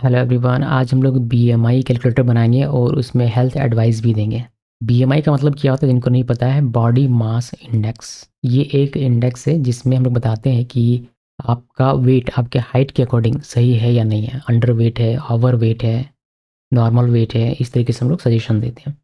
Hello everyone, आज हम लोग बीएमआई कैलकुलेटर बनाएंगे और उसमें हेल्थ एडवाइस भी देंगे। बीएमआई का मतलब क्या होता है जिनको नहीं पता है, बॉडी मास इंडेक्स। ये एक इंडेक्स है जिसमें हम लोग बताते हैं कि आपका वेट आपके हाइट के अकॉर्डिंग सही है या नहीं है, अंडर वेट है, ओवर वेट है, नॉर्मल वेट है। इस तरीके से हम लोग सजेशन देते हैं।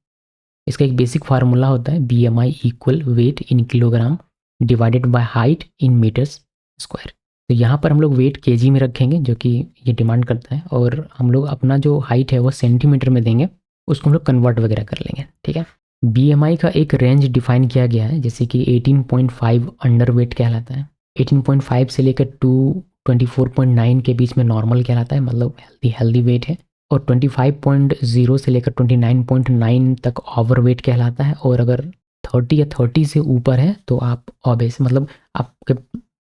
इसका एक बेसिक फार्मूला होता है B M I equal weight in kilogram divided by height in meters square. तो यहाँ पर हम लोग वेट केजी में रखेंगे जो कि ये डिमांड करता है, और हम लोग अपना जो हाइट है वो सेंटीमीटर में देंगे, उसको हम लोग कन्वर्ट वगैरह कर लेंगे। ठीक है। बी एम आई का एक रेंज डिफाइन किया गया है, जैसे कि 18.5 अंडर वेट कहलाता है, 18.5 से लेकर टू 24.9 के बीच में नॉर्मल कहलाता है, मतलब हेल्दी हेल्दी वेट है, और 25.0 से लेकर 29.9 तक ओवरवेट कहलाता है, और अगर 30 या 30 से ऊपर है तो आप ओबेस, मतलब आपके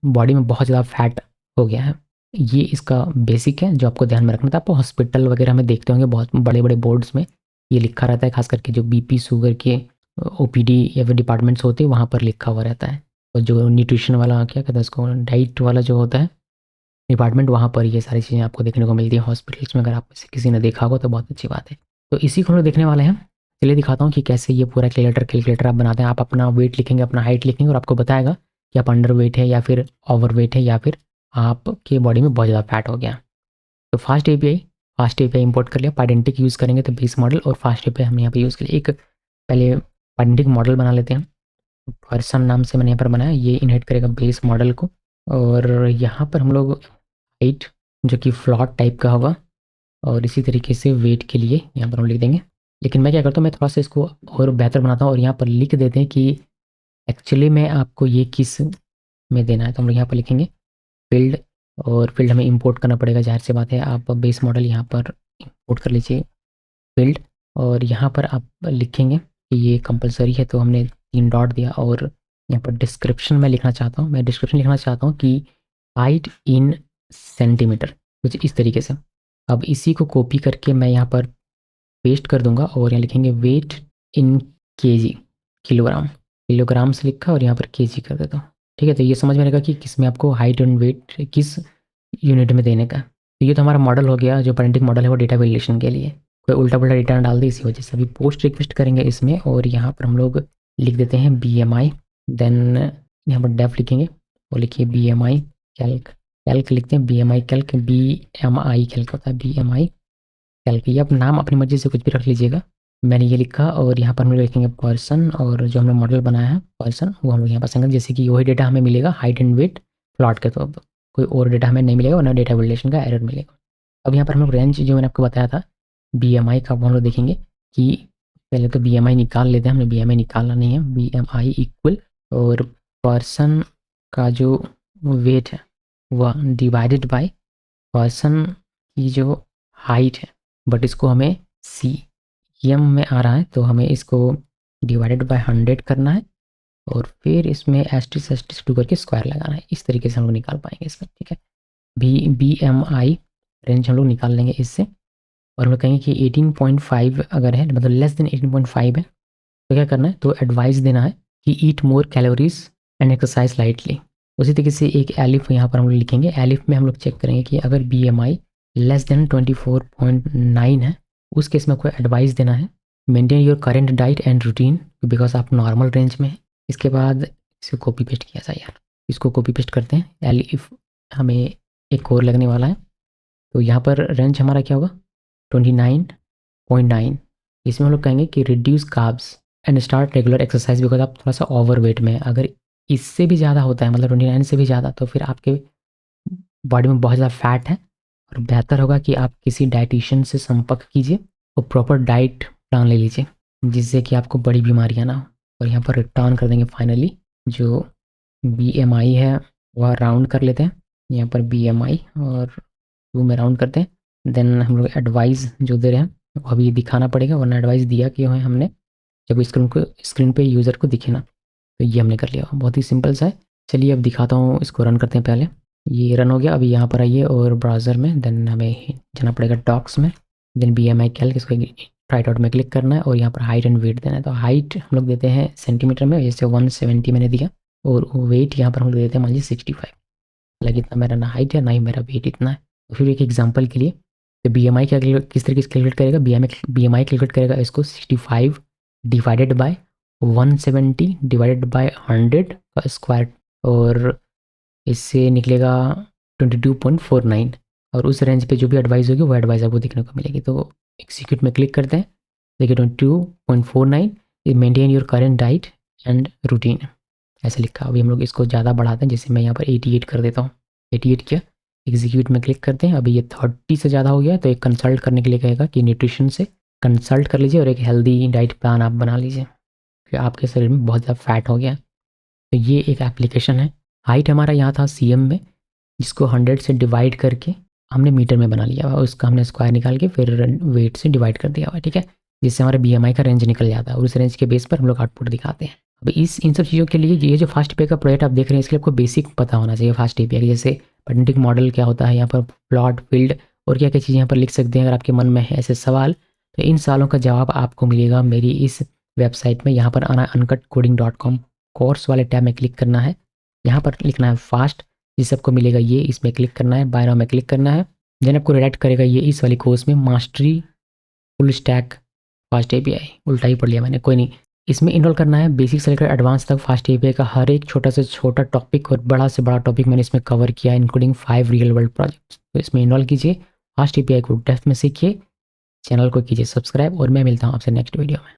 बॉडी में बहुत ज़्यादा फैट हो गया है। ये इसका बेसिक है जो आपको ध्यान में रखना था। आपको हॉस्पिटल वगैरह में देखते होंगे बहुत बड़े बड़े बोर्ड्स में ये लिखा रहता है, खास करके जो बीपी शुगर के ओपीडी या फिर डिपार्टमेंट्स होते हैं वहाँ पर लिखा हुआ रहता है। और जो न्यूट्रिशन वाला क्या कहते हैं उसको, डाइट वाला जो होता है डिपार्टमेंट, वहाँ पर ये सारी चीज़ें आपको देखने को मिलती है हॉस्पिटल्स में। अगर आप में से किसी ने देखा होगा तो बहुत अच्छी बात है। तो इसी को हम लोग देखने वाले हैं। चलिए दिखाता हूँ कि कैसे ये पूरा कैलकुलेटर आप बनाते हैं। आप अपना वेट लिखेंगे, अपना हाइट लिखेंगे, और आपको बताएगा कि आप अंडर वेट है या फिर ओवर वेट है, या फिर आपके बॉडी में बहुत ज़्यादा फैट हो गया। तो फास्ट एपीआई इंपोर्ट कर लिया। पाइडेंटिक यूज़ करेंगे तो बेस मॉडल, और फास्ट एपीआई हमने यहाँ पे यूज़ कर लिया। एक पहले पाइडेंटिक मॉडल बना लेते हैं। पर्सन नाम से मैंने यहाँ पर बनाया, ये इनहेरिट करेगा बेस मॉडल को। और यहाँ पर हम लोग हाइट जो कि फ्लॉट टाइप का होगा, और इसी तरीके से वेट के लिए यहाँ पर हम लिख देंगे। लेकिन मैं क्या करता हूँ, मैं थोड़ा सा इसको और बेहतर बनाता हूँ और यहाँ पर लिख देते हैं कि एक्चुअली में आपको ये किस में देना है। तो हम लोग यहाँ पर लिखेंगे फील्ड, और फील्ड हमें इंपोर्ट करना पड़ेगा, जाहिर सी बात है। आप बेस मॉडल यहाँ पर इंपोर्ट कर लीजिए फील्ड, और यहाँ पर आप लिखेंगे कि ये कंपलसरी है, तो हमने 3 डॉट दिया। और यहाँ पर डिस्क्रिप्शन में लिखना चाहता हूँ, मैं डिस्क्रिप्शन लिखना चाहता हूँ कि हाइट इन सेंटीमीटर, कुछ इस तरीके से। अब इसी को कॉपी करके मैं यहाँ पर पेस्ट कर दूंगा, और यहाँ लिखेंगे वेट इन केजी, किलोग्राम, किलोग्राम से लिखा और यहाँ पर केजी कर देता हूँ। ठीक है। तो ये समझ में आएगा कि किस में आपको हाइट एंड वेट किस यूनिट में देने का। तो ये तो हमारा मॉडल हो गया, जो पेरेंटिक मॉडल है वो डेटा वैलिडेशन के लिए। कोई उल्टा पुल्टा डेटा ना डाल दे, इसी वजह से अभी पोस्ट रिक्वेस्ट करेंगे इसमें, और यहाँ पर हम लोग लिख देते हैं बी एम आई। देन यहाँ पर डेफ लिखेंगे और लिखिए बी एम आई कैल्क, कैल्क लिखते हैं, बी एम आई कैल्क, बी एम आई कैल्क होता है, बी एम आई कैल्क। ये आप नाम अपनी मर्जी से कुछ भी रख लीजिएगा। मैंने ये लिखा, और यहाँ पर हम लोग लिखेंगे पर्सन, और जो हमने मॉडल बनाया है पर्सन वो हम लोग यहाँ पर संगत, जैसे कि वही डेटा हमें मिलेगा हाइट एंड वेट प्लॉट के तौर पर। कोई और डेटा हमें नहीं मिलेगा, और ना डेटा वैलिडेशन का एरर मिलेगा। अब यहाँ पर हम लोग रेंज जो मैंने आपको बताया था बी एम आई का, वो हम लोग देखेंगे कि पहले तो बी एम आई निकाल लेते हैं। हमने बी एम आई निकालना नहीं है, बी एम आई इक्वल, और पर्सन का जो वेट है वह डिवाइडेड बाय पर्सन की जो हाइट है, बट इसको हमें सी एम में आ रहा है, तो हमें इसको डिवाइडेड बाय 100 करना है, और फिर इसमें एस टी करके स्क्वायर लगाना है। इस तरीके से हम लोग निकाल पाएंगे इसमें। ठीक है। बी एम आई रेंज हम लोग निकाल लेंगे इससे, और हम लोग कहेंगे कि 18.5 अगर है, मतलब लेस देन 18.5 है, तो क्या करना है, तो एडवाइस देना है कि eat more calories and exercise lightly. उसी तरीके से एक एलिफ यहाँ पर हम लोग लिखेंगे। एलिफ में हम लोग चेक करेंगे कि अगर बी एम आई लेस देन 24.9 है, उस केस में आपको एडवाइस देना है maintain your current diet and routine, because आप नॉर्मल रेंज में है। इसके बाद इसे कॉपी पेस्ट किया जाए यार, इसको कॉपी पेस्ट करते हैं। एलिफ हमें एक और लगने वाला है, तो यहाँ पर रेंज हमारा क्या होगा 29.9। इसमें हम लोग कहेंगे कि reduce carbs and start regular exercise, because आप थोड़ा सा ओवर वेट में है। अगर इससे भी ज़्यादा होता है, मतलब 29 से भी ज़्यादा, तो फिर आपके बॉडी में बहुत ज़्यादा फैट है, और बेहतर होगा कि आप किसी डाइटिशियन से संपर्क कीजिए और प्रॉपर डाइट प्लान ले लीजिए, जिससे कि आपको बड़ी बीमारियां ना हो। और यहाँ पर रिटर्न कर देंगे फाइनली। जो बी एम आई है वह राउंड कर लेते हैं, यहाँ पर बी एम आई और 2 में राउंड करते हैं। देन हम लोग एडवाइस जो दे रहे हैं वो अभी दिखाना पड़ेगा, वरना एडवाइस दिया कि है हमने, जब स्क्रीन पे यूज़र को दिखे ना। तो ये हमने कर लिया, बहुत ही सिंपल सा है। चलिए अब दिखाता हूँ, इसको रन करते हैं पहले। ये रन हो गया। अभी यहाँ पर आइए और ब्राउज़र में, देन हमें जाना पड़ेगा डॉक्स में, देन बी एम आई कैल्क, इसको राइट आउट में क्लिक करना है, और यहाँ पर हाइट एंड वेट देना है। तो हाइट हम लोग देते हैं सेंटीमीटर में, जैसे 170 मैंने दिया, और वेट यहाँ पर हम लोग देते हैं मान लीजिए 65। हालांकि इतना मेरा ना हाइट है ना ही मेरा वेट इतना है। तो फिर एक एग्जाम्पल के लिए तो BMI क्या किस तरीके से कैलकुलेट करेगा, BMI कैलकुलेट करेगा इसको 65 डिवाइडेड बाय 170 डिवाइडेड बाय 100 का स्क्वायर, और इससे निकलेगा 22.49, और उस रेंज पे जो भी एडवाइस होगी वो एडवाइस आपको देखने को मिलेगी। तो एग्जीक्यूट में क्लिक करते हैं, देखिए 22.49, maintain your current diet and routine ऐसा लिखा। अभी हम लोग इसको ज़्यादा बढ़ाते हैं, जैसे मैं यहाँ पर 88 कर देता हूँ, 88 किया, एग्जीक्यूट में क्लिक करते हैं। अभी ये 30 से ज़्यादा हो गया है, तो एक कंसल्ट करने के लिए कहेगा कि न्यूट्रिशन से कंसल्ट कर लीजिए और एक हेल्दी डाइट प्लान आप बना लीजिए, क्योंकि आपके शरीर में बहुत ज़्यादा फैट हो गया है। तो ये एक एप्लीकेशन है। हाइट हमारा यहाँ था CM में, जिसको 100 से डिवाइड करके हमने मीटर में बना लिया हुआ, उसका हमने स्क्वायर निकाल के फिर वेट से डिवाइड कर दिया हुआ, ठीक है, जिससे हमारे BMI का रेंज निकल जाता है, और उस रेंज के बेस पर हम लोग आउटपुट दिखाते हैं। अब इन सब चीज़ों के लिए ये जो फास्ट एपीआई का प्रोजेक्ट आप देख रहे हैं, इसके लिए आपको बेसिक पता होना चाहिए फास्ट एपीआई, जैसे पेरेंटिक मॉडल क्या होता है, यहाँ पर प्लॉट फील्ड और क्या क्या चीज़ें यहाँ पर लिख सकते हैं। अगर आपके मन में है ऐसे सवाल, तो इन सवालों का जवाब आपको मिलेगा मेरी इस वेबसाइट में। यहाँ पर आना uncutcoding.com कोर्स वाले टैब में क्लिक करना है, यहाँ पर लिखना है फास्ट, जिस सबको मिलेगा ये, इसमें क्लिक करना है, बाय नाउ में क्लिक करना है, देन आपको रिडायरेक्ट करेगा ये इस वाली कोर्स में, mastery full stack fast API. उल्टा ही पढ़ लिया मैंने, कोई नहीं। इसमें इनरोल करना है बेसिक से लेकर एडवांस तक फास्ट एपीआई का हर एक छोटा से छोटा टॉपिक और बड़ा से बड़ा टॉपिक मैंने इसमें कवर किया, इंक्लूडिंग 5 रियल वर्ल्ड प्रोजेक्ट्स। तो इसमें इनरोल कीजिए, फास्ट एपीआई को डेप्थ में सीखिए, चैनल को कीजिए सब्सक्राइब, और मैं मिलता हूँ आपसे नेक्स्ट वीडियो में।